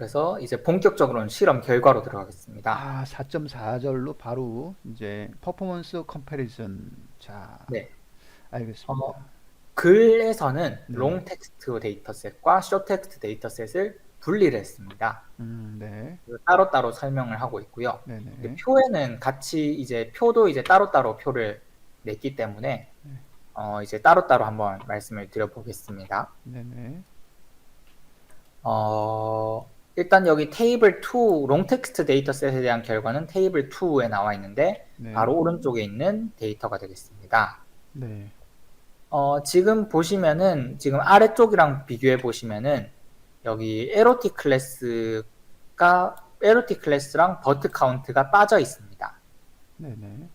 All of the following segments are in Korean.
그래서 이제 본격적으로는 실험 결과로 들어가겠습니다. 아, 4.4절로 바로 이제 퍼포먼스 컴패리즌. 자, 네. 알겠습니다. 어, 글에서는 네. 롱 텍스트 데이터셋과 숏 텍스트 데이터셋을 분리를 했습니다. 네. 그래서 따로따로 설명을 하고 있고요. 근데 네네. 표에는 같이 이제 표도 이제 따로따로 표를 냈기 때문에 이제 따로따로 한번 말씀을 드려보겠습니다. 네네. 일단 여기 테이블 2, 롱 텍스트 데이터셋에 대한 결과는 테이블 2에 나와 있는데 네. 바로 오른쪽에 있는 데이터가 되겠습니다. 네. 지금 보시면은 지금 아래쪽이랑 비교해 보시면은 여기 에로틱 클래스랑 버트 카운트가 빠져 있습니다. 네네.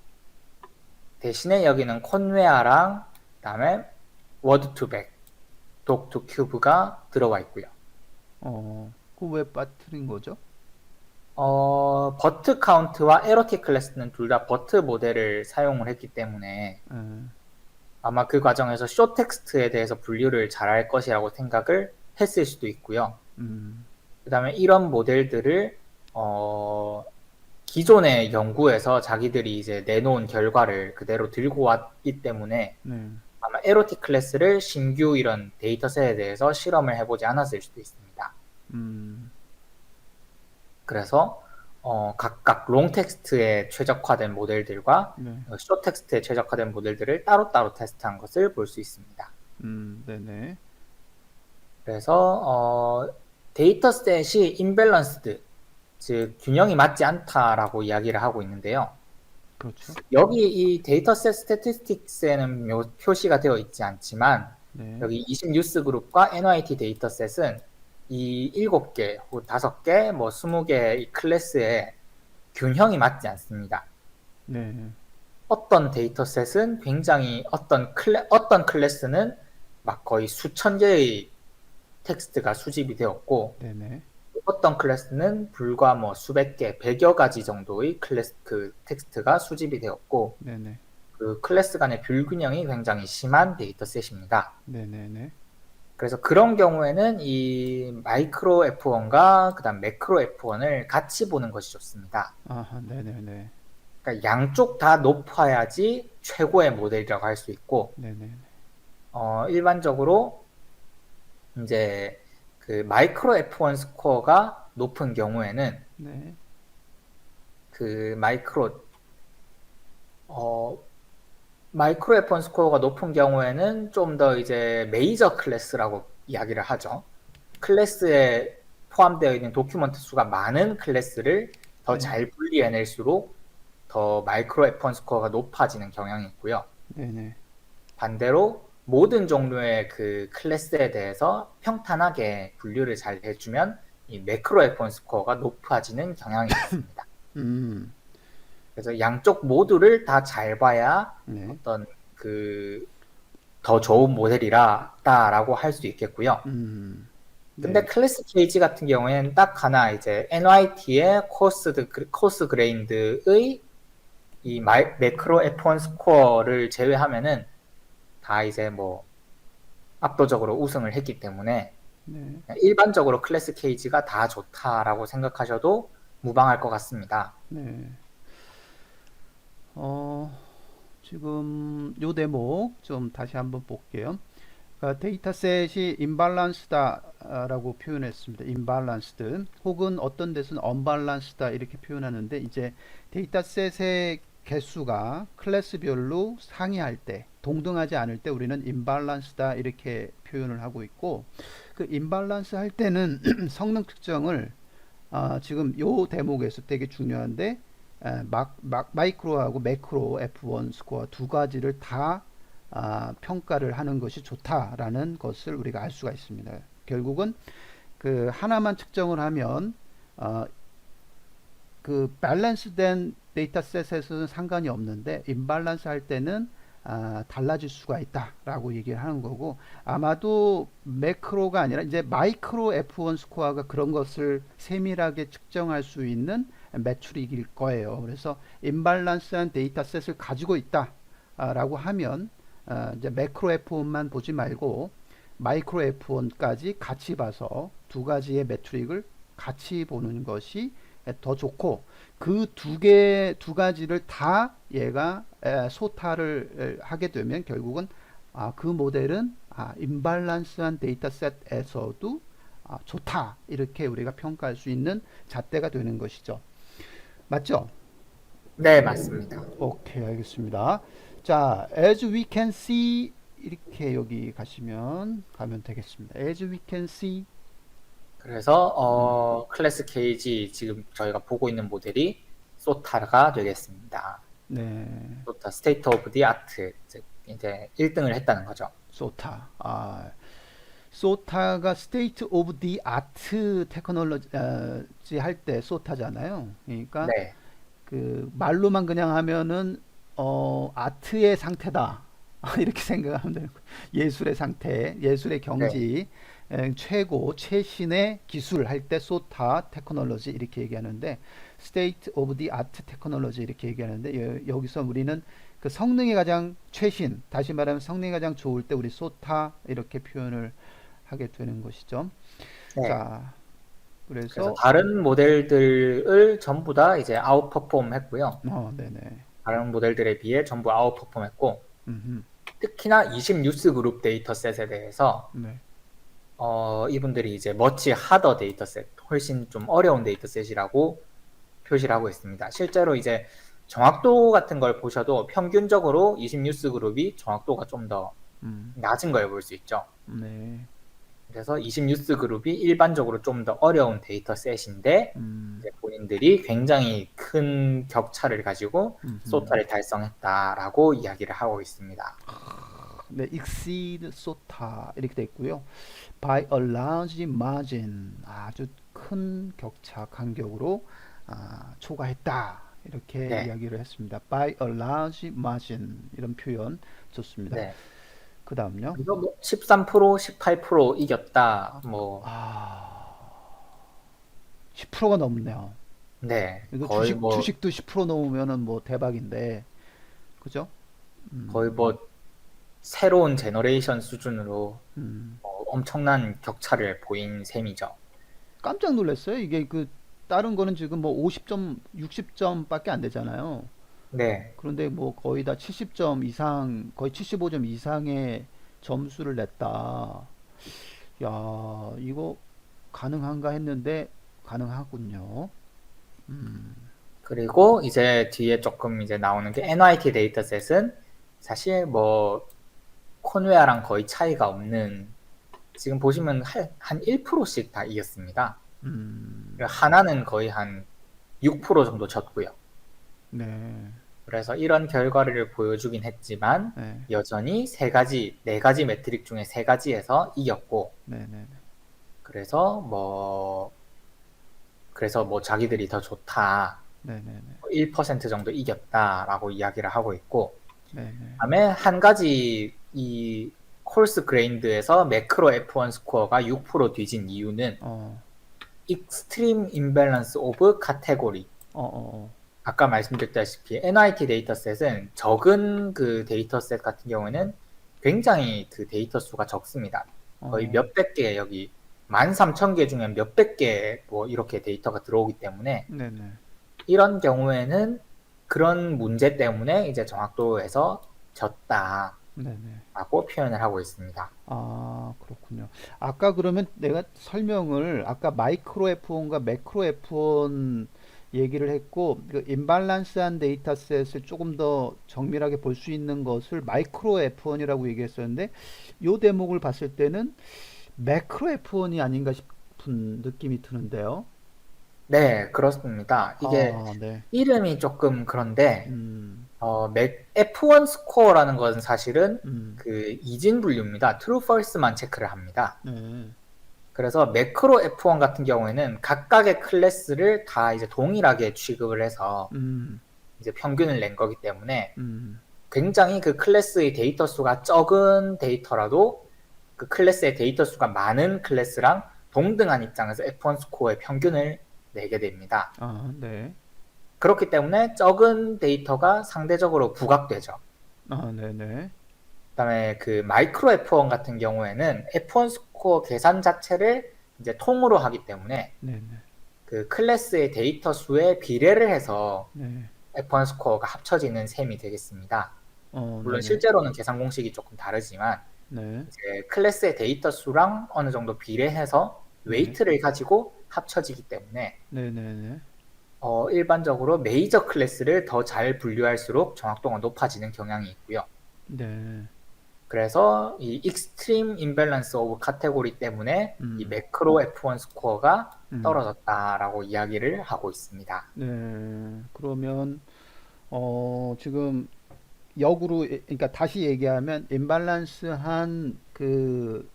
대신에 여기는 콘웨아랑 그다음에 워드 투백, 독 투 큐브가 들어와 있고요. 그 왜 빠뜨린 거죠? 버트 카운트와 에로틱 클래스는 둘 다 버트 모델을 사용을 했기 때문에 예. 아마 그 과정에서 쇼 텍스트에 대해서 분류를 잘할 것이라고 생각을 했을 수도 있고요. 음. 그 다음에 이런 모델들을 기존의 연구에서 자기들이 이제 내놓은 결과를 그대로 들고 왔기 때문에 네. 아마 에로틱 클래스를 신규 이런 데이터셋에 대해서 실험을 해보지 않았을 수도 있습니다. 음. 그래서 각각 롱 텍스트에 최적화된 모델들과 네. 숏 텍스트에 최적화된 모델들을 따로따로 테스트한 것을 볼 수 있습니다. 네네. 그래서 데이터셋이 인밸런스드, 즉 균형이 맞지 않다라고 이야기를 하고 있는데요. 그렇죠. 여기 이 데이터셋 스태티스틱스에는 표시가 되어 있지 않지만 네. 여기 20 뉴스 그룹과 NYT 데이터셋은 이 7개 혹은 5개, 뭐 20개의 클래스에 균형이 맞지 않습니다. 네. 어떤 데이터셋은 굉장히 어떤 클래스는 막 거의 수천 개의 텍스트가 수집이 되었고 네네. 어떤 클래스는 불과 뭐 수백 개, 100여 가지 정도의 그 텍스트가 수집이 되었고 네네. 그 클래스 간의 불균형이 굉장히 심한 데이터셋입니다. 네네네. 그래서 그런 경우에는 이 마이크로 F1과 그다음 매크로 F1을 같이 보는 것이 좋습니다. 아하, 네네네. 그러니까 양쪽 다 높아야지 최고의 모델이라고 할 수 있고 네네네. 일반적으로 이제 그 마이크로 F1 스코어가 높은 경우에는 네. 그 어, 마이크로 F1 스코어가 높은 경우에는 좀 더 이제 메이저 클래스라고 이야기를 하죠. 클래스에 포함되어 있는 도큐먼트 수가 많은 클래스를 더 네. 잘 분리해낼수록 더 마이크로 F1 스코어가 높아지는 경향이 있고요. 네네. 반대로 모든 종류의 그 클래스에 대해서 평탄하게 분류를 잘 해주면 이 매크로 F1 스코어가 높아지는 경향이 있습니다. 음. 그래서 양쪽 모두를 다 잘 봐야 네. 어떤 그 더 좋은 모델이라고 할 수 있겠고요. 근데 네. 클래스 케이지 같은 경우에는 딱 하나 이제 NYT의 코스 그레인드의 이 매크로 F1 스코어를 제외하면은 다 이제 뭐 압도적으로 우승을 했기 때문에 네. 일반적으로 클래스 케이지가 다 좋다라고 생각하셔도 무방할 것 같습니다. 네. 어, 지금 요 대목 좀 다시 한번 볼게요. 그러니까 데이터셋이 임발란스다라고 표현했습니다. 임발란스드 혹은 어떤 데서는 언발란스다 이렇게 표현하는데 이제 데이터셋의 개수가 클래스별로 상이할 때 동등하지 않을 때 우리는 임발란스다 이렇게 표현을 하고 있고 그 임발란스 할 때는 성능 특정을 지금 요 대목에서 되게 중요한데 마이크로하고 매크로 F1 스코어 두 가지를 다 평가를 하는 것이 좋다라는 것을 우리가 알 수가 있습니다. 결국은 그 하나만 측정을 하면 어, 그 밸런스된 데이터셋에서는 상관이 없는데 임밸런스 할 때는 달라질 수가 있다라고 얘기를 하는 거고 아마도 매크로가 아니라 이제 마이크로 F1 스코어가 그런 것을 세밀하게 측정할 수 있는 매출익일 거예요. 그래서 임밸런스한 데이터셋을 가지고 있다라고 하면 이제 매크로 F1만 보지 말고 마이크로 F1까지 같이 봐서 두 가지의 매트릭을 같이 보는 것이 더 좋고, 그 두 가지를 다 얘가 소타를 하게 되면 결국은 그 모델은 임발란스한 데이터셋에서도 좋다, 이렇게 우리가 평가할 수 있는 잣대가 되는 것이죠. 맞죠? 네, 맞습니다. 오케이, 알겠습니다. 자, as we can see, 이렇게 여기 가면 되겠습니다. as we can see. 그래서 음, 클래스 케이지 지금 저희가 보고 있는 모델이 소타가 되겠습니다. 네, 소타 스테이트 오브 디 아트 이제 1등을 했다는 거죠. 소타. 소타가 스테이트 오브 디 아트 테크놀로지 할 때 소타잖아요. 그러니까 네, 그 말로만 그냥 하면은 아트의 상태다. 이렇게 생각하면 되는 거예요. 예술의 상태, 예술의 네, 경지, 최고, 최신의 기술 할 때 소타 테크놀로지 이렇게 얘기하는데, 스테이트 오브 디 아트 테크놀로지 이렇게 얘기하는데, 여기서 우리는 그 성능이 가장 최신, 다시 말하면 성능이 가장 좋을 때 우리 소타 이렇게 표현을 하게 되는 것이죠. 네. 자, 그래서 그래서 다른 모델들을 전부 다 이제 아웃퍼폼 했고요. 네네. 다른 모델들에 비해 전부 아웃퍼폼 했고, 음흠. 특히나 20뉴스 그룹 데이터셋에 대해서 네. 이분들이 이제 머치 하더 데이터셋, 훨씬 좀 어려운 데이터셋이라고 표시를 하고 있습니다. 실제로 이제 정확도 같은 걸 보셔도 평균적으로 20뉴스 그룹이 정확도가 좀 더 음. 낮은 걸 볼 수 있죠. 네. 그래서 20뉴스 그룹이 일반적으로 좀 더 어려운 데이터셋인데 음. 이제 본인들이 굉장히 큰 격차를 가지고 음흠. 소타를 달성했다라고 이야기를 하고 있습니다. 네, exceed SOTA 이렇게 돼 있고요. By a large margin, 아주 큰 격차 간격으로 초과했다, 이렇게 네, 이야기를 했습니다. By a large margin, 이런 표현 좋습니다. 네. 그 다음요. 그래서 뭐 13%, 18% 이겼다. 뭐, 10%가 넘네요. 네, 이거 거의 뭐, 주식도 10% 넘으면은 뭐 대박인데, 그죠? 거의 뭐 새로운 제너레이션 수준으로 음. 엄청난 격차를 보인 셈이죠. 깜짝 놀랐어요. 이게 그 다른 거는 지금 뭐 50점, 60점밖에 안 되잖아요. 네, 그런데 뭐 거의 다 70점 이상, 거의 75점 이상의 점수를 냈다. 야, 이거 가능한가 했는데 가능하군요. 음, 그리고 이제 뒤에 조금 이제 나오는 게 NYT 데이터셋은 사실 뭐 콘웨어랑 거의 차이가 없는 지금 보시면 한 1%씩 다 이겼습니다. 하나는 거의 한 6% 정도 졌고요. 네, 그래서 이런 결과를 보여주긴 했지만 네, 여전히 네 가지 매트릭 중에 세 가지에서 이겼고 네, 네, 그래서 뭐 자기들이 더 좋다. 네, 네, 1% 정도 이겼다라고 이야기를 하고 있고 네, 네, 그다음에 한 가지 이 콜스 그레인드에서 매크로 F1 스코어가 6% 뒤진 이유는 어, 익스트림 임밸런스 오브 카테고리. 어, 아까 말씀드렸다시피 NYT 데이터셋은 적은 그 데이터셋 같은 경우에는 굉장히 그 데이터 수가 적습니다. 거의 어, 몇백 개 여기 13,000개 중에 몇백 개 뭐 이렇게 데이터가 들어오기 때문에 네, 네, 이런 경우에는 그런 문제 때문에 이제 정확도에서 졌다라고 네, 네. 표현을 하고 있습니다. 그렇군요. 아까 그러면 내가 설명을 아까 마이크로 F1과 매크로 F1 얘기를 했고, 그 임발란스한 데이터셋을 조금 더 정밀하게 볼 수 있는 것을 마이크로 F1이라고 얘기했었는데, 요 대목을 봤을 때는 매크로 F1이 아닌가 싶은 느낌이 드는데요. 네, 그렇습니다. 이게 네. 이름이 조금 그런데 음, F1 스코어라는 것은 사실은 음, 그 이진 분류입니다. true, false만 체크를 합니다. 네. 그래서 매크로 F1 같은 경우에는 각각의 클래스를 다 이제 동일하게 취급을 해서 음, 이제 평균을 낸 거기 때문에 음, 굉장히 그 클래스의 데이터 수가 적은 데이터라도 그 클래스의 데이터 수가 많은 클래스랑 동등한 입장에서 F1 스코어의 평균을 내게 됩니다. 네. 그렇기 때문에 적은 데이터가 상대적으로 부각되죠. 네네. 그다음에 그 마이크로 F1 같은 경우에는 F1 스코어 계산 자체를 이제 통으로 하기 때문에 네네. 그 클래스의 데이터 수에 비례를 해서 네. F1 스코어가 합쳐지는 셈이 되겠습니다. 물론 네네. 실제로는 계산 공식이 조금 다르지만 네. 이제 클래스의 데이터 수랑 어느 정도 비례해서 네. 웨이트를 가지고 합쳐지기 때문에 네네네. 일반적으로 메이저 클래스를 더 잘 분류할수록 정확도가 높아지는 경향이 있고요. 네. 그래서 이 익스트림 임밸런스 오브 카테고리 때문에 이 음. 매크로 F1 스코어가 음. 떨어졌다라고 이야기를 하고 있습니다. 네. 그러면 지금 역으로 그러니까 다시 얘기하면 임밸런스한 그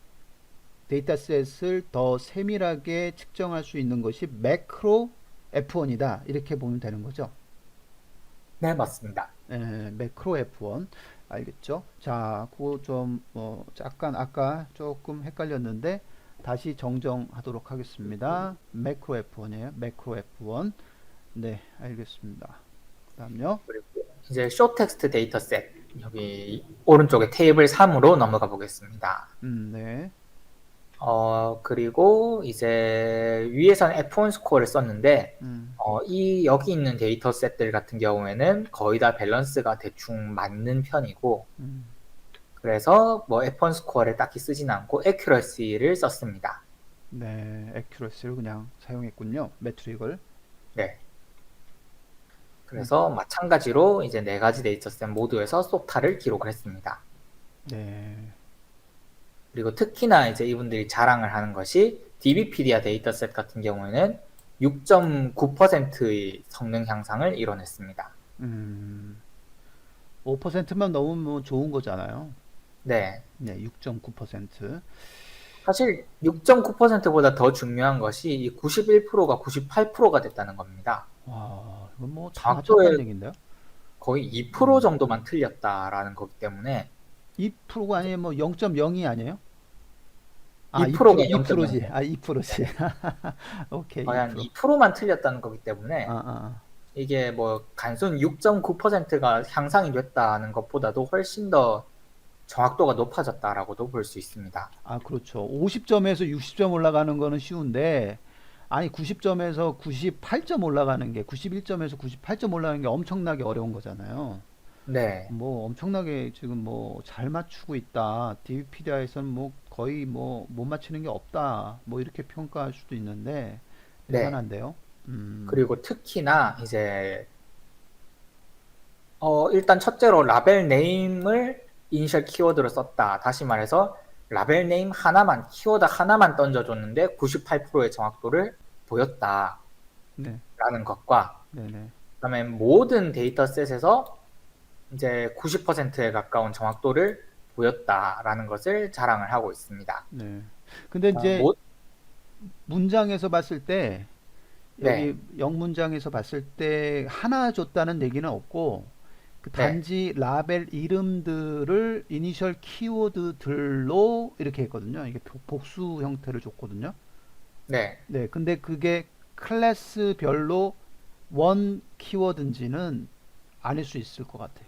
데이터셋을 더 세밀하게 측정할 수 있는 것이 매크로 F1이다. 이렇게 보면 되는 거죠. 네, 맞습니다. 매크로 F1. 알겠죠? 자, 그거 좀, 약간 아까 조금 헷갈렸는데, 다시 정정하도록 하겠습니다. 매크로 F1이에요. 매크로 F1. 네, 알겠습니다. 그 다음요. 그리고 이제 쇼 텍스트 데이터셋 여기 오른쪽에 테이블 3으로 넘어가 보겠습니다. 네. 그리고 이제 위에서는 F1 스코어를 썼는데 음. 이 여기 있는 데이터셋들 같은 경우에는 거의 다 밸런스가 대충 맞는 편이고 음. 그래서 뭐 F1 스코어를 딱히 쓰진 않고 accuracy를 썼습니다. 네, 액큐러시를 그냥 사용했군요. 매트릭을. 네. 음. 그래서 마찬가지로 이제 네 가지 데이터셋 모두에서 소타를 기록을 했습니다. 네. 그리고 특히나 이제 이분들이 자랑을 하는 것이 DBpedia 데이터셋 같은 경우에는 6.9%의 성능 향상을 이뤄냈습니다. 5%만 넘으면 좋은 거잖아요. 네. 네, 6.9%. 사실 6.9%보다 더 중요한 것이 이 91%가 98%가 됐다는 겁니다. 와, 이건 뭐 다 맞췄다는 정확도의 얘긴데요? 거의 2% 음. 정도만 틀렸다라는 거기 때문에 2%가 아니에요? 뭐 0.02 아니에요? 아, 2%, 2%가 2%지. 0.0. 아, 2%지. 오케이, 거의 한 2%. 2%만 틀렸다는 거기 때문에 아. 이게 뭐 단순 6.9%가 향상이 됐다는 것보다도 훨씬 더 정확도가 높아졌다라고도 볼 수 있습니다. 아, 그렇죠. 50점에서 60점 올라가는 거는 쉬운데, 아니, 90점에서 98점 올라가는 게, 91점에서 98점 올라가는 게 엄청나게 어려운 거잖아요. 네, 뭐, 엄청나게 지금 뭐, 잘 맞추고 있다. DVPDA에서는 뭐, 거의 뭐, 못 맞추는 게 없다. 뭐, 이렇게 평가할 수도 있는데, 네. 대단한데요. 그리고 특히나 이제 일단 첫째로 라벨 네임을 이니셜 키워드로 썼다. 다시 말해서 라벨 네임 하나만 키워드 하나만 던져줬는데 98%의 정확도를 보였다라는 네, 것과 네네. 그다음에 모든 데이터셋에서 이제 90%에 가까운 정확도를 보였다라는 것을 자랑을 하고 있습니다. 네. 근데 어, 이제 모, 문장에서 봤을 때, 네, 여기 영문장에서 봤을 때 하나 줬다는 얘기는 없고 그 네, 단지 라벨 이름들을 이니셜 키워드들로 이렇게 했거든요. 이게 복수 형태를 줬거든요. 네. 네, 근데 그게 클래스별로 원 키워드인지는 아닐 수 있을 것 같아요.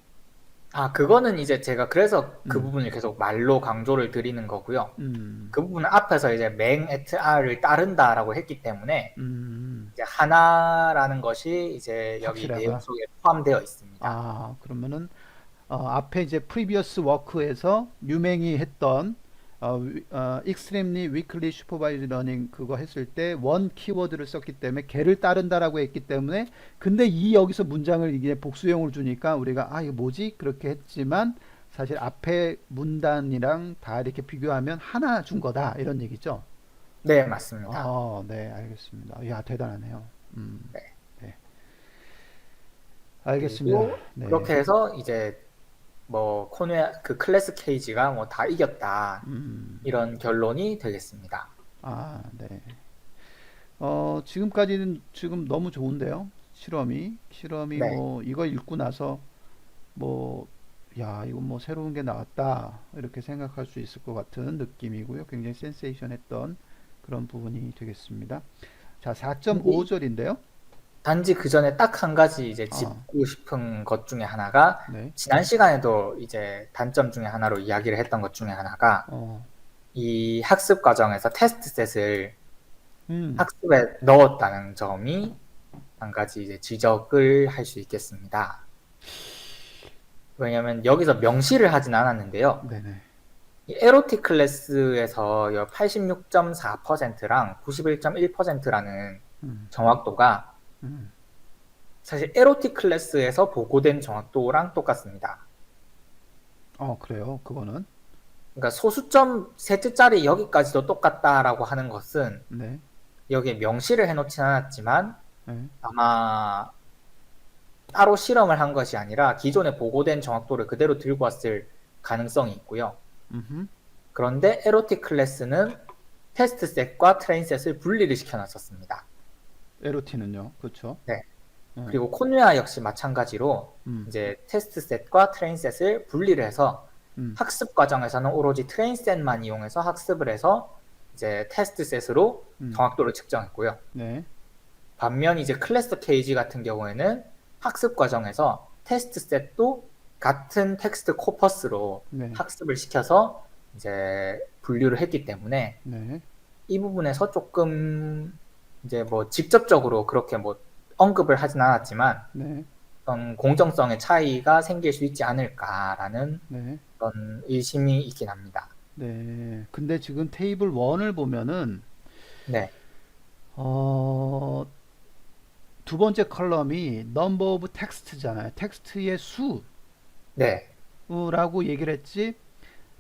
그거는 이제 제가 그래서 그 음, 부분을 계속 말로 강조를 드리는 거고요. 음, 그 부분은 앞에서 이제 맹 에트 알을 따른다라고 했기 때문에 음, 이제 하나라는 것이 이제 여기 내용 확실하다. 속에 포함되어 있습니다. 아, 그러면은 앞에 이제 previous work에서 유맹이 했던 extremely weakly supervised learning 그거 했을 때 원 키워드를 썼기 때문에 걔를 따른다라고 했기 때문에 근데 이 여기서 문장을 이게 복수형을 주니까 우리가 이거 뭐지 그렇게 했지만 사실 앞에 문단이랑 다 이렇게 비교하면 하나 준 거다 이런 얘기죠. 네, 맞습니다. 네, 알겠습니다. 야, 대단하네요. 네. 네, 알겠습니다. 그리고 네, 그렇게 해서 이제 뭐 코네 그 클래스 케이지가 뭐 다 이겼다 이런 결론이 되겠습니다. 네. 지금까지는 지금 너무 좋은데요. 실험이 네, 뭐 이거 읽고 나서 뭐 야, 이거 뭐 새로운 게 나왔다. 이렇게 생각할 수 있을 것 같은 느낌이고요. 굉장히 센세이션했던 그런 부분이 되겠습니다. 자, 근데 4.5절인데요. 단지 그 전에 딱 한 가지 이제 어, 짚고 싶은 것 중에 하나가 네. 지난 시간에도 이제 단점 중에 하나로 이야기를 했던 것 중에 하나가 어, 이 학습 과정에서 테스트 셋을 음, 학습에 넣었다는 점이 한 가지 이제 지적을 할 수 있겠습니다. 왜냐하면 여기서 명시를 하진 않았는데요. 네네. 이 에로틱 클래스에서 86.4%랑 91.1%라는 음, 정확도가 음. 사실 에로틱 클래스에서 보고된 정확도랑 똑같습니다. 그래요. 그거는. 그러니까 소수점 셋째짜리 여기까지도 똑같다라고 하는 것은 네. 여기에 명시를 해놓진 않았지만 네. 아마 따로 실험을 한 것이 아니라 기존에 보고된 정확도를 그대로 들고 왔을 가능성이 있고요. 음흠. 그런데 에로틱 클래스는 테스트 셋과 트레인 셋을 분리를 시켜놨었습니다. 에로티는요. 그렇죠. 네. 네. 그리고 콘웨아 역시 마찬가지로 음, 이제 테스트 셋과 트레인 셋을 분리를 해서 음, 학습 과정에서는 오로지 트레인 셋만 이용해서 학습을 해서 이제 테스트 셋으로 음. 정확도를 측정했고요. 네. 반면 이제 클래스 케이지 같은 경우에는 학습 과정에서 테스트 셋도 같은 텍스트 코퍼스로 네. 학습을 시켜서 이제 분류를 했기 때문에 네. 이 부분에서 조금 이제 뭐 직접적으로 그렇게 뭐 언급을 하진 않았지만 네. 어떤 공정성의 차이가 생길 수 있지 않을까라는 네. 그런 의심이 있긴 합니다. 네. 근데 지금 테이블 1을 보면은 네, 어, 두 번째 컬럼이 number of text잖아요. 텍스트의 네, 수라고 얘기를 했지.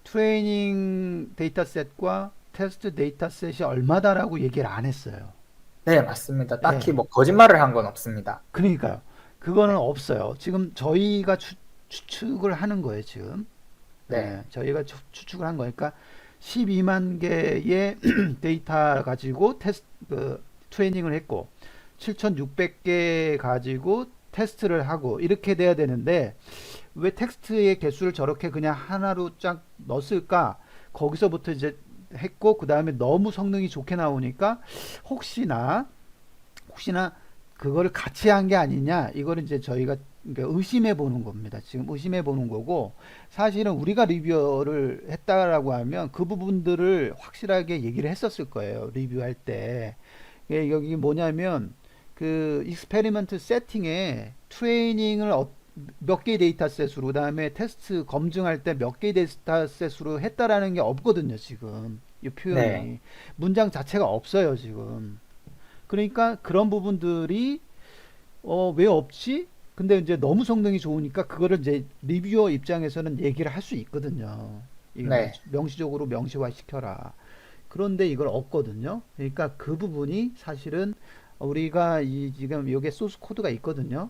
트레이닝 데이터셋과 테스트 데이터셋이 얼마다라고 얘기를 안 했어요. 네, 맞습니다. 딱히 예. 뭐 거짓말을 한 건 없습니다. 그러니까요. 그거는 네, 없어요. 지금 저희가 추측을 하는 거예요, 지금. 네, 예, 저희가 추측을 한 거니까 12만 개의 데이터 가지고 트레이닝을 했고 7,600개 가지고 테스트를 하고 이렇게 돼야 되는데 왜 텍스트의 개수를 저렇게 그냥 하나로 쫙 넣었을까? 거기서부터 이제 했고 그 다음에 너무 성능이 좋게 나오니까 혹시나 혹시나 그거를 같이 한 게 아니냐 이거를 이제 저희가 그러니까 의심해 보는 겁니다. 지금 의심해 보는 거고 사실은 우리가 리뷰를 했다라고 하면 그 부분들을 확실하게 얘기를 했었을 거예요. 리뷰할 때. 여기 뭐냐면 그 익스페리먼트 세팅에 트레이닝을 몇 개의 데이터셋으로 그다음에 테스트 검증할 때 몇 개의 데이터셋으로 했다라는 게 없거든요, 지금. 이 네, 표현이 문장 자체가 없어요, 지금. 그러니까 그런 부분들이 왜 없지? 근데 이제 너무 성능이 좋으니까 그거를 이제 리뷰어 입장에서는 얘기를 할 수 있거든요. 이거 네. 명시적으로 명시화 시켜라. 그런데 이걸 없거든요. 그러니까 그 부분이 사실은 우리가 지금 요게 소스 코드가 있거든요.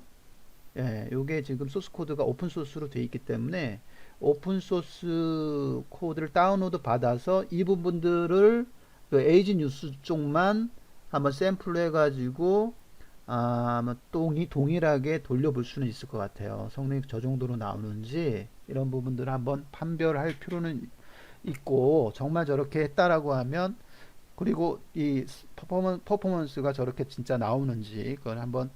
예, 요게 지금 소스 코드가 오픈 소스로 돼 있기 때문에 오픈 소스 코드를 다운로드 받아서 이 부분들을 그 에이지 뉴스 쪽만 한번 샘플로 해가지고 아마 동일하게 돌려볼 수는 있을 것 같아요. 성능이 저 정도로 나오는지 이런 부분들을 한번 판별할 필요는 있고 정말 저렇게 했다라고 하면 그리고 이 퍼포먼스가 저렇게 진짜 나오는지 그걸 한번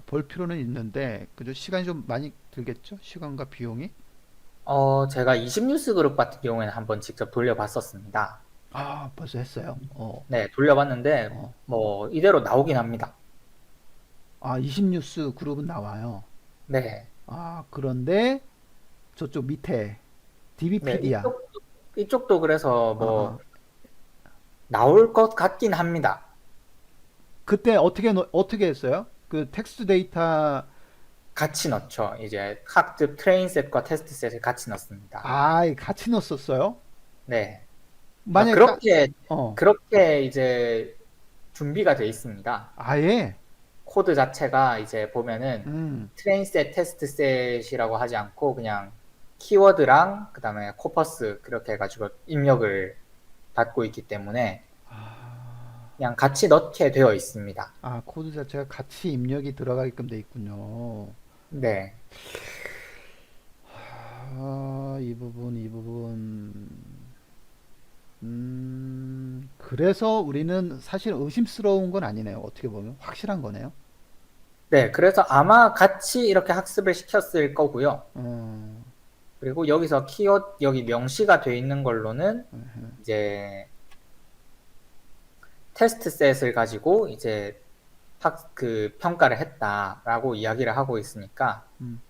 볼 필요는 있는데 그죠? 시간이 좀 많이 들겠죠? 시간과 비용이? 제가 20뉴스 그룹 같은 경우에는 한번 직접 돌려봤었습니다. 벌써 했어요. 네, 돌려봤는데 어. 뭐 이대로 나오긴 합니다. 20뉴스 그룹은 나와요. 네, 그런데 저쪽 밑에 네, DBPD야. 이쪽도 그래서 어, 어. 뭐 나올 것 같긴 합니다. 그때 어떻게 했어요? 그 텍스트 데이터 같이 넣죠. 이제 학습 트레인 셋과 테스트 셋을 같이 넣습니다. 같이 넣었었어요? 네. 그러니까 만약에 어, 그렇게 이제 준비가 돼 있습니다. 아예 코드 자체가 이제 보면은 음, 트레인 셋, 테스트 셋이라고 하지 않고 그냥 키워드랑 그다음에 코퍼스 그렇게 해가지고 입력을 받고 있기 때문에 그냥 같이 넣게 되어 있습니다. 코드 자체가 같이 입력이 들어가게끔 돼 있군요. 네. 이 부분. 그래서 우리는 사실 의심스러운 건 아니네요. 어떻게 보면 확실한 거네요. 네. 그래서 아마 같이 이렇게 학습을 시켰을 거고요. 어, 그리고 여기서 여기 명시가 돼 있는 걸로는 이제 테스트 셋을 가지고 이제 그 평가를 했다라고 이야기를 하고 있으니까 음,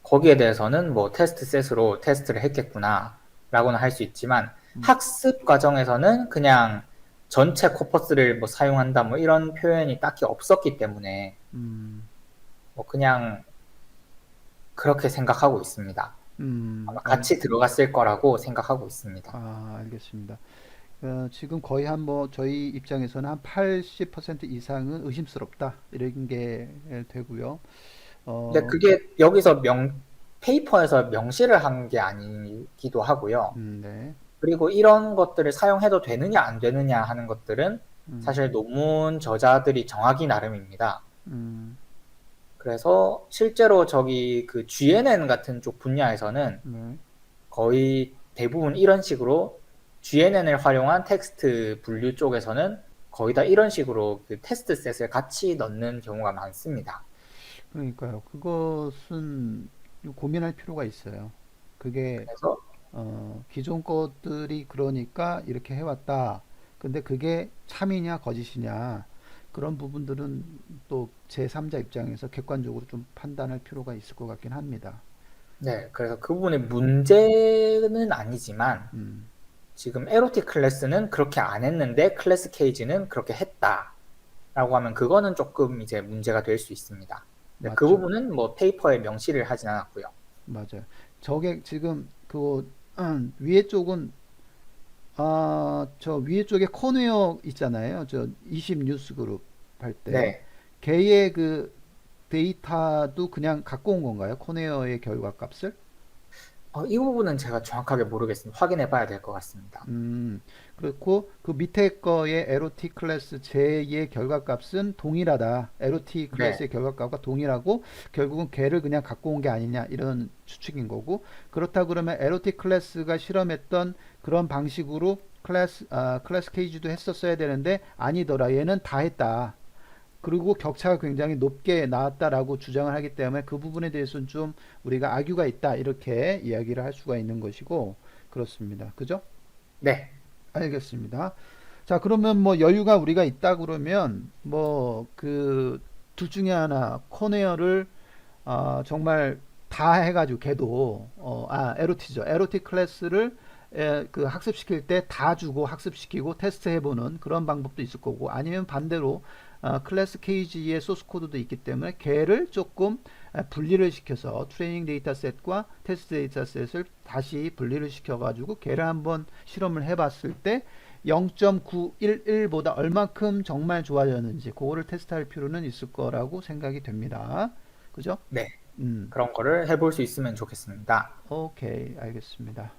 거기에 대해서는 뭐 테스트 셋으로 테스트를 했겠구나라고는 할 수 있지만 음, 학습 과정에서는 그냥 전체 코퍼스를 뭐 사용한다 뭐 이런 표현이 딱히 없었기 때문에 음, 뭐 그냥 그렇게 생각하고 있습니다. 음, 아마 알, 같이 들어갔을 거라고 생각하고 있습니다. 알겠습니다. 지금 거의 한 뭐 저희 입장에서는 한 80% 이상은 의심스럽다 이런 게 되고요. 근데 어, 그게 여기서 페이퍼에서 명시를 한 게 아니기도 하고요. 네, 그리고 이런 것들을 사용해도 되느냐 안 되느냐 하는 것들은 음, 사실 논문 저자들이 정하기 나름입니다. 음, 그래서 실제로 저기 그 GNN 같은 쪽 분야에서는 네, 거의 대부분 이런 식으로 GNN을 활용한 텍스트 분류 쪽에서는 거의 다 이런 식으로 그 테스트 셋을 같이 넣는 경우가 많습니다. 그러니까요. 그것은 고민할 필요가 있어요. 그게 그래서 기존 것들이 그러니까 이렇게 해왔다. 근데 그게 참이냐 거짓이냐 그런 부분들은 또 제3자 입장에서 객관적으로 좀 판단할 필요가 있을 것 같긴 합니다. 네, 그래서 그 부분의 문제는 아니지만 음, 지금 에로틱 클래스는 그렇게 안 했는데 클래스 케이지는 그렇게 했다라고 하면 그거는 조금 이제 문제가 될 수 있습니다. 근데 그 맞죠. 부분은 뭐 페이퍼에 명시를 하진 않았고요. 맞아요. 저게 지금 그 위에 쪽은 저 위에 쪽에 코너어 있잖아요. 저 20 뉴스 그룹 할 때 네, 걔의 그 데이터도 그냥 갖고 온 건가요? 코네어의 결과 값을? 이 부분은 제가 정확하게 모르겠습니다. 확인해 봐야 될 것 같습니다. 그렇고 그 밑에 거의 에로티 클래스 J의 결과값은 동일하다. 에로티 네, 클래스의 결과값과 동일하고 결국은 걔를 그냥 갖고 온 게 아니냐 이런 추측인 거고 그렇다 그러면 에로티 클래스가 실험했던 그런 방식으로 클래스 케이지도 했었어야 되는데 아니더라. 얘는 다 했다. 그리고 격차가 굉장히 높게 나왔다라고 주장을 하기 때문에 그 부분에 대해서는 좀 우리가 악유가 있다 이렇게 이야기를 할 수가 있는 것이고 그렇습니다. 그죠? 네, 알겠습니다. 자, 그러면 뭐 여유가 우리가 있다 그러면 뭐 그 둘 중에 하나 코네어를 정말 다 해가지고 걔도 에로티죠. 에로티 클래스를 그 학습시킬 때 다 주고 학습시키고 테스트 해보는 그런 방법도 있을 거고 아니면 반대로 클래스 케이지의 소스 코드도 있기 때문에 걔를 조금 분리를 시켜서 트레이닝 데이터셋과 테스트 데이터셋을 다시 분리를 시켜가지고 걔를 한번 실험을 해봤을 때 0.911보다 얼마큼 정말 좋아졌는지 그거를 테스트할 필요는 있을 거라고 생각이 됩니다. 그죠? 네. 음, 그런 거를 해볼 수 있으면 좋겠습니다. 오케이, 알겠습니다.